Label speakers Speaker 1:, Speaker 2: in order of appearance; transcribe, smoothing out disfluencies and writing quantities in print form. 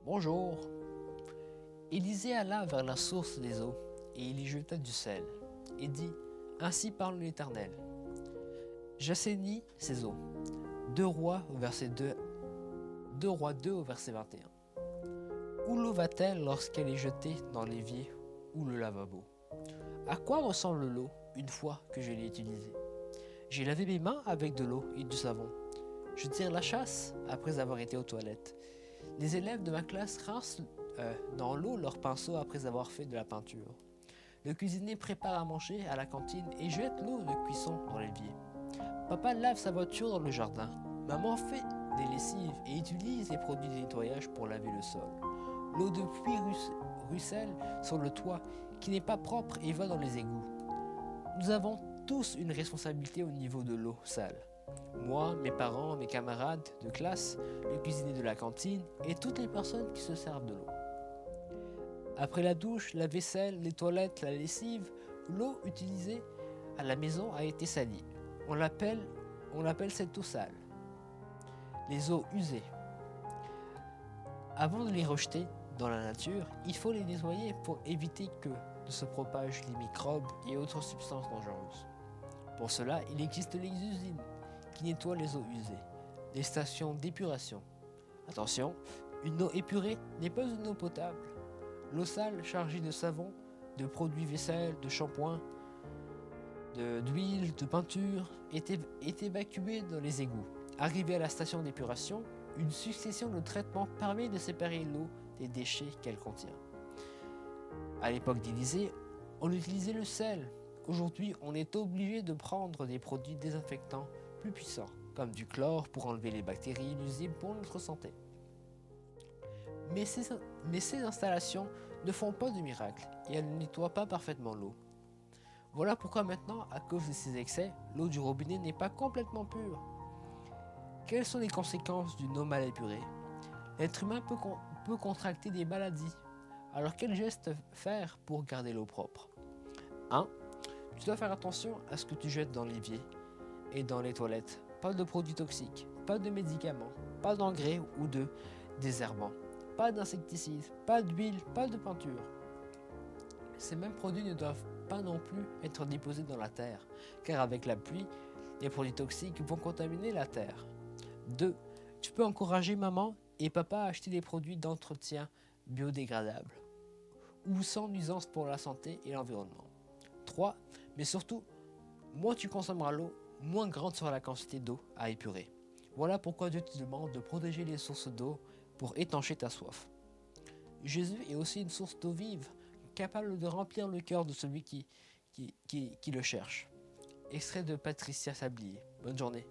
Speaker 1: Bonjour. Élisée alla vers la source des eaux, et il y jeta du sel, et dit, Ainsi parle l'Éternel. J'assainis ces eaux. 2 Rois, verset 2, 2 Rois 2 au verset 21. Où l'eau va-t-elle lorsqu'elle est jetée dans l'évier ou le lavabo? À quoi ressemble l'eau une fois que je l'ai utilisée? J'ai lavé mes mains avec de l'eau et du savon. Je tire la chasse après avoir été aux toilettes. Les élèves de ma classe rincent dans l'eau leur pinceau après avoir fait de la peinture. Le cuisinier prépare à manger à la cantine et jette l'eau de cuisson dans l'évier. Papa lave sa voiture dans le jardin. Maman fait des lessives et utilise les produits de nettoyage pour laver le sol. L'eau de pluie ruisselle sur le toit qui n'est pas propre et va dans les égouts. Nous avons tous une responsabilité au niveau de l'eau sale. Moi, mes parents, mes camarades de classe, le cuisinier de la cantine et toutes les personnes qui se servent de l'eau. Après la douche, la vaisselle, les toilettes, la lessive, l'eau utilisée à la maison a été salie. On l'appelle cette eau sale. Les eaux usées. Avant de les rejeter dans la nature, il faut les nettoyer pour éviter que ne se propagent les microbes et autres substances dangereuses. Pour cela, il existe les usines qui nettoient les eaux usées, les stations d'épuration. Attention, une eau épurée n'est pas une eau potable. L'eau sale chargée de savon, de produits vaisselle, de shampoing, d'huile, de peinture est évacuée dans les égouts. Arrivée à la station d'épuration, une succession de traitements permet de séparer l'eau des déchets qu'elle contient. À l'époque d'Élysée, on utilisait le sel. Aujourd'hui, on est obligé de prendre des produits désinfectants plus puissants, comme du chlore pour enlever les bactéries nuisibles pour notre santé. Mais ces installations ne font pas de miracle et elles ne nettoient pas parfaitement l'eau. Voilà pourquoi maintenant, à cause de ces excès, l'eau du robinet n'est pas complètement pure. Quelles sont les conséquences d'une eau mal épurée? L'être humain peut contracter des maladies. Alors quels gestes faire pour garder l'eau propre? 1. Tu dois faire attention à ce que tu jettes dans l'évier et dans les toilettes. Pas de produits toxiques, pas de médicaments, pas d'engrais ou de désherbants, pas d'insecticides, pas d'huile, pas de peinture. Ces mêmes produits ne doivent pas non plus être déposés dans la terre, car avec la pluie, les produits toxiques vont contaminer la terre. 2. Tu peux encourager maman et papa à acheter des produits d'entretien biodégradables ou sans nuisance pour la santé et l'environnement. 3. Mais surtout, moins tu consommeras l'eau, moins grande sera la quantité d'eau à épurer. Voilà pourquoi Dieu te demande de protéger les sources d'eau pour étancher ta soif. Jésus est aussi une source d'eau vive, capable de remplir le cœur de celui qui le cherche. Extrait de Patricia Sablier. Bonne journée.